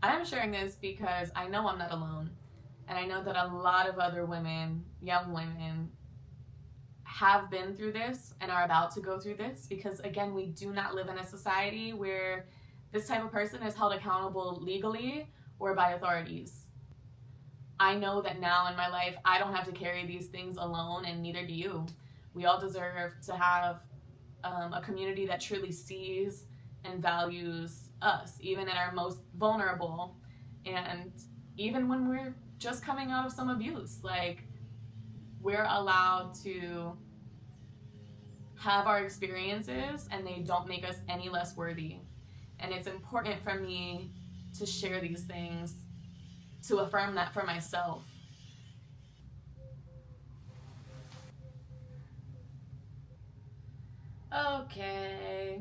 I'm sharing this because I know I'm not alone, and I know that a lot of other women, young women, have been through this and are about to go through this, because again, we do not live in a society where this type of person is held accountable legally or by authorities. I know that now in my life, I don't have to carry these things alone, and neither do you. We all deserve to have a community that truly sees and values us, even at our most vulnerable, and even when we're just coming out of some abuse. Like, we're allowed to have our experiences, and they don't make us any less worthy. And it's important for me to share these things, to affirm that for myself. Okay.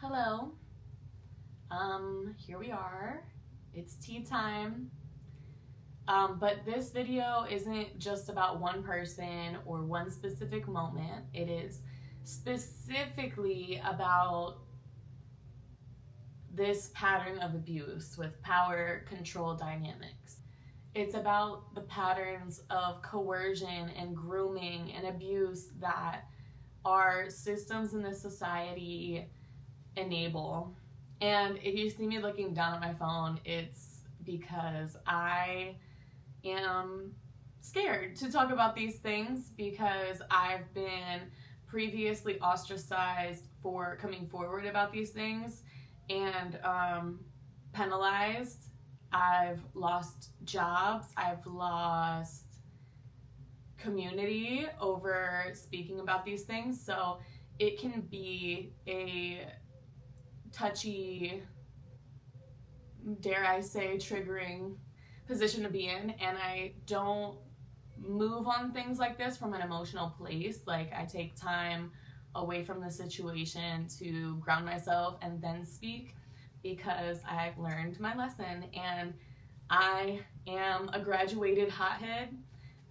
Hello. Here we are. It's tea time. But this video isn't just about one person or one specific moment. It is specifically about this pattern of abuse with power control dynamics. It's about the patterns of coercion and grooming and abuse that our systems in this society enable. And if you see me looking down at my phone, it's because I am scared to talk about these things, because I've been previously ostracized for coming forward about these things and penalized. I've lost jobs, I've lost community over speaking about these things. So it can be a touchy, dare I say, triggering position to be in, and I don't move on things like this from an emotional place. Like, I take time away from the situation to ground myself and then speak, because I've learned my lesson, and I am a graduated hothead.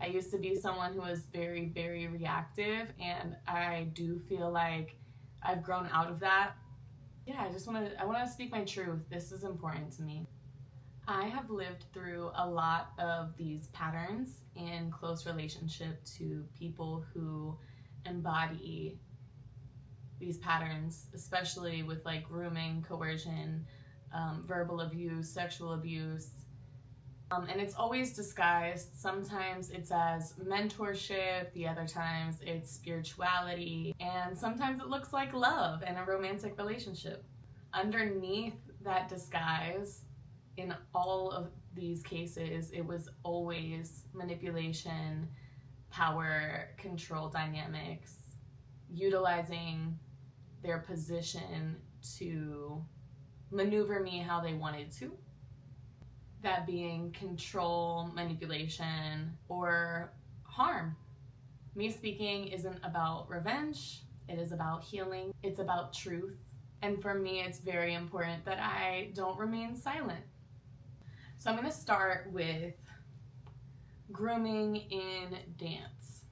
I used to be someone who was very, very reactive, and I do feel like I've grown out of that. Yeah, I want to speak my truth. This is important to me. I have lived through a lot of these patterns in close relationship to people who embody these patterns, especially with like grooming, coercion, verbal abuse, sexual abuse. And it's always disguised. Sometimes it's as mentorship, the other times it's spirituality, and sometimes it looks like love and a romantic relationship. Underneath that disguise, in all of these cases, it was always manipulation, power, control dynamics, utilizing their position to maneuver me how they wanted to. That being control, manipulation, or harm. Me speaking isn't about revenge, it is about healing, it's about truth. And for me, it's very important that I don't remain silent. So I'm going to start with grooming in dance.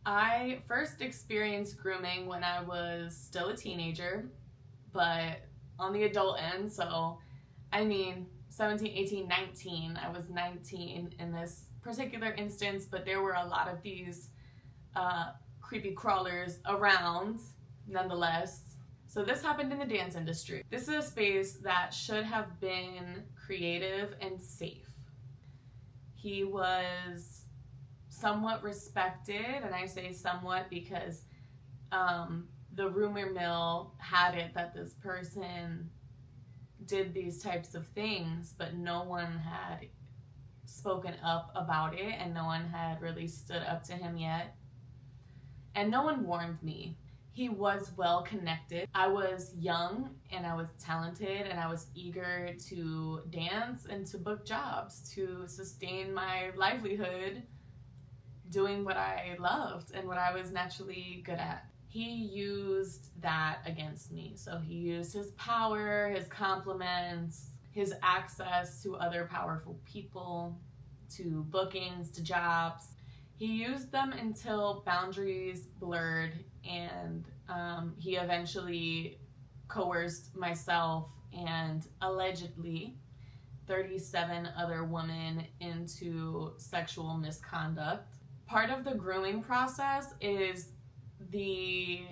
I first experienced grooming when I was still a teenager, but on the adult end. So, 17, 18, 19. I was 19 in this particular instance, but there were a lot of these creepy crawlers around nonetheless. So this happened in the dance industry. This is a space that should have been creative and safe. He was somewhat respected, and I say somewhat because the rumor mill had it that this person did these types of things, but no one had spoken up about it, and no one had really stood up to him yet. And no one warned me. He was well connected. I was young and I was talented and I was eager to dance and to book jobs to sustain my livelihood doing what I loved and what I was naturally good at. He used that against me. So he used his power, his compliments, his access to other powerful people, to bookings, to jobs. He used them until boundaries blurred and He eventually coerced myself and allegedly 37 other women into sexual misconduct. Part of the grooming process is the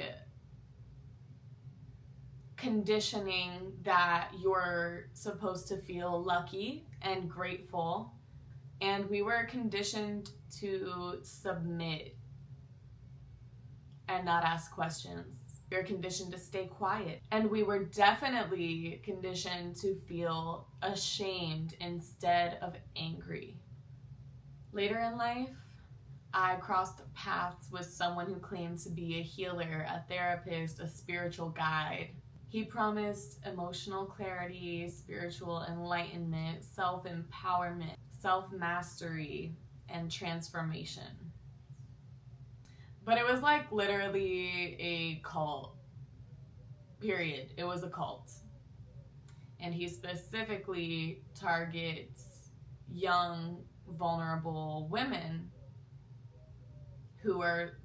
conditioning that you're supposed to feel lucky and grateful, and we were conditioned to submit and not ask questions. We were conditioned to stay quiet, and we were definitely conditioned to feel ashamed instead of angry. Later in life, I crossed paths with someone who claimed to be a healer, a therapist, a spiritual guide. He promised emotional clarity, spiritual enlightenment, self-empowerment, self-mastery, and transformation. But it was like literally a cult, period. It was a cult. And he specifically targets young, vulnerable women who are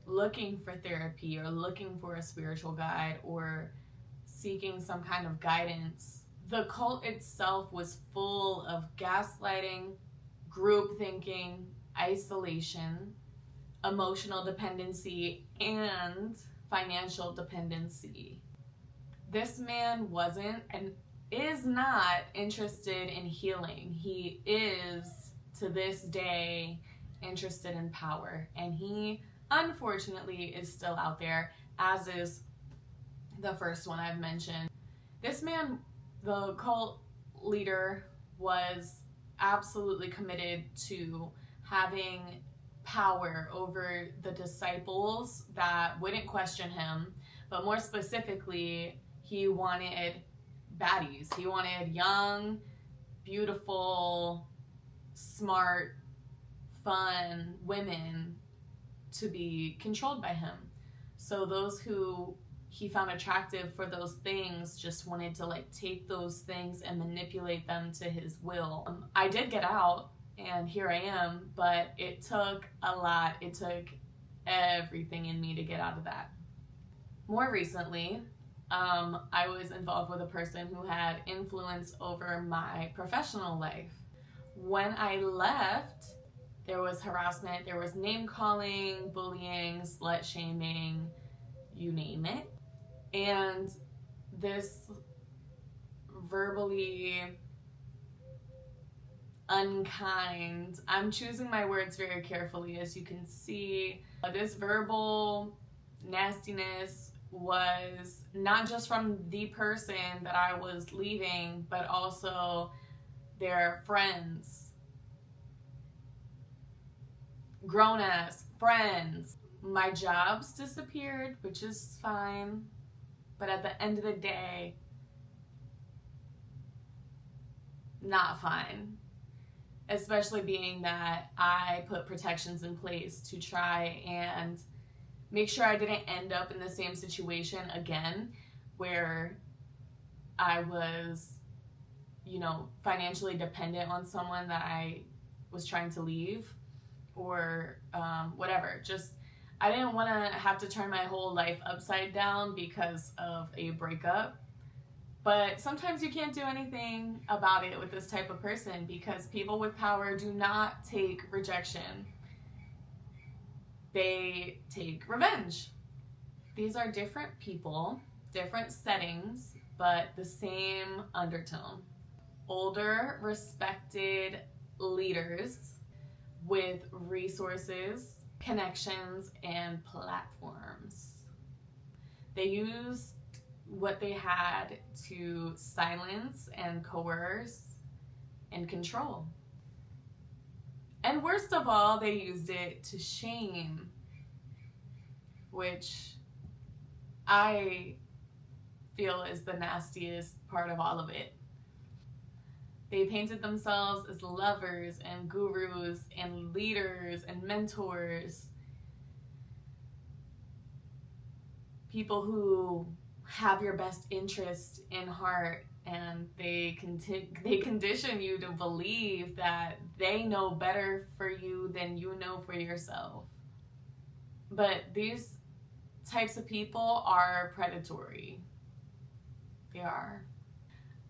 looking for therapy or looking for a spiritual guide or seeking some kind of guidance. The cult itself was full of gaslighting, group thinking, isolation, emotional dependency, and financial dependency. This man wasn't and is not interested in healing. He is, to this day, interested in power, and he unfortunately is still out there, as is the first one I've mentioned. This man, the cult leader, was absolutely committed to having power over the disciples that wouldn't question him, but more specifically, he wanted baddies. He wanted young, beautiful, smart, fun women to be controlled by him. So those who he found attractive for those things just wanted to like take those things and manipulate them to his will. I did get out, and here I am, but it took a lot. It took everything in me to get out of that. More recently, I was involved with a person who had influence over my professional life. When I left, there was harassment, there was name calling, bullying, slut shaming, you name it. And this verbally unkind, I'm choosing my words very carefully, as you can see, this verbal nastiness was not just from the person that I was leaving, but also their friends. Grown-ass friends. My jobs disappeared, which is fine, but at the end of the day, not fine. Especially being that I put protections in place to try and make sure I didn't end up in the same situation again, where I was, financially dependent on someone that I was trying to leave, or whatever. Just, I didn't want to have to turn my whole life upside down because of a breakup. But sometimes you can't do anything about it with this type of person, because people with power do not take rejection. They take revenge. These are different people, different settings, but the same undertone. Older, respected leaders with resources, connections, and platforms. They used what they had to silence and coerce and control. And worst of all, they used it to shame, which I feel is the nastiest part of all of it. They painted themselves as lovers and gurus and leaders and mentors. People who have your best interest in heart, and they condition you to believe that they know better for you than you know for yourself. But these types of people are predatory. They are.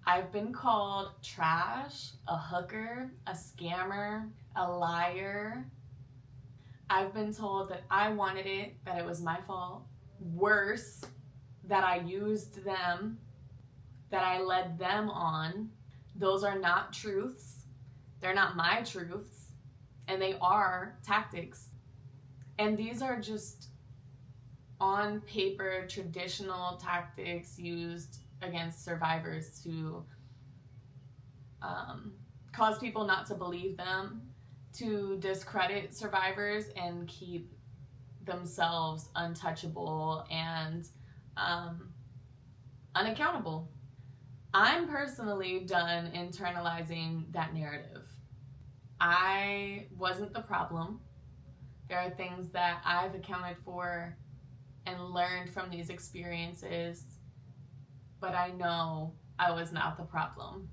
I've been called trash, a hooker, a scammer, a liar. I've been told that I wanted it, that it was my fault. Worse, that I used them, that I led them on. Those are not truths. They're not my truths. And they are tactics. And these are just on paper traditional tactics used against survivors to cause people not to believe them, to discredit survivors and keep themselves untouchable and unaccountable. I'm personally done internalizing that narrative. I wasn't the problem. There are things that I've accounted for and learned from these experiences, but I know I was not the problem.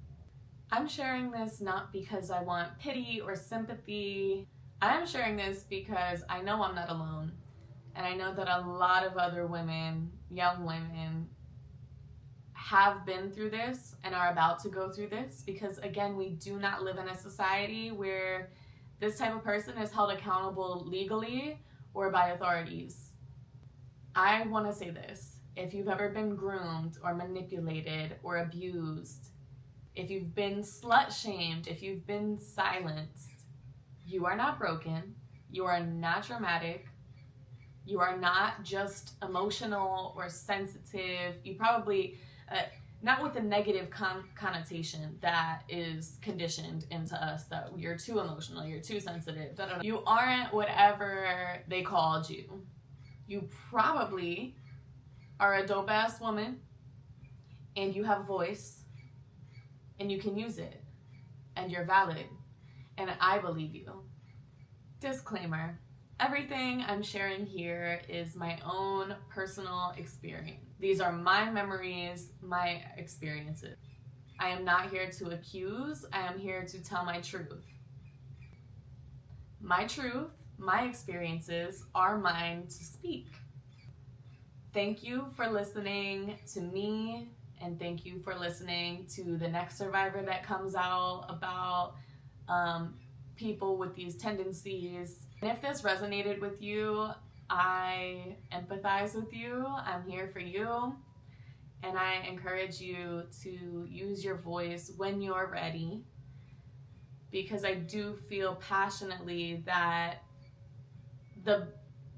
I'm sharing this not because I want pity or sympathy. I'm sharing this because I know I'm not alone. And I know that a lot of other women, young women, have been through this and are about to go through this, because again, we do not live in a society where this type of person is held accountable legally or by authorities. I want to say this. If you've ever been groomed or manipulated or abused, if you've been slut-shamed, if you've been silenced, you are not broken. You are not dramatic. You are not just emotional or sensitive. You probably, not with a negative connotation that is conditioned into us, that you're too emotional, you're too sensitive. You aren't whatever they called you. You probably are a dope-ass woman, and you have a voice, and you can use it, and you're valid, and I believe you. Disclaimer, everything I'm sharing here is my own personal experience. These are my memories, my experiences. I am not here to accuse, I am here to tell my truth. My truth, my experiences are mine to speak. Thank you for listening to me, and thank you for listening to the next survivor that comes out about people with these tendencies. And if this resonated with you, I empathize with you. I'm here for you. And I encourage you to use your voice when you're ready, because I do feel passionately that the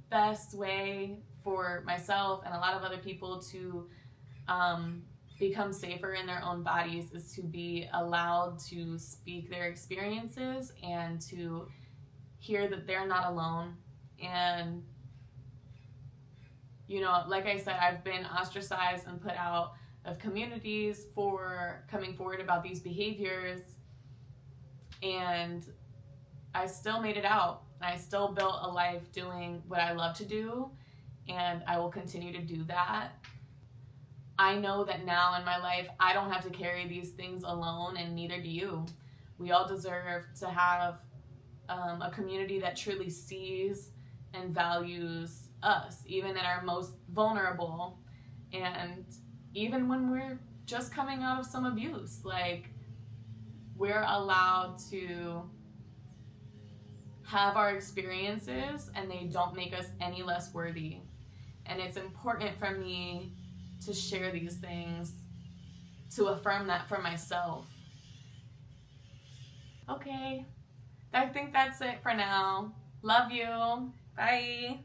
best way for myself and a lot of other people to become safer in their own bodies is to be allowed to speak their experiences and to hear that they're not alone. And, you know, like I said, I've been ostracized and put out of communities for coming forward about these behaviors, and I still made it out. I still built a life doing what I love to do, and I will continue to do that. I know that now in my life, I don't have to carry these things alone, and neither do you. We all deserve to have a community that truly sees and values us, even at our most vulnerable, and even when we're just coming out of some abuse. Like, we're allowed to have our experiences, and they don't make us any less worthy. And it's important for me to share these things, to affirm that for myself. Okay, I think that's it for now. Love you. Bye.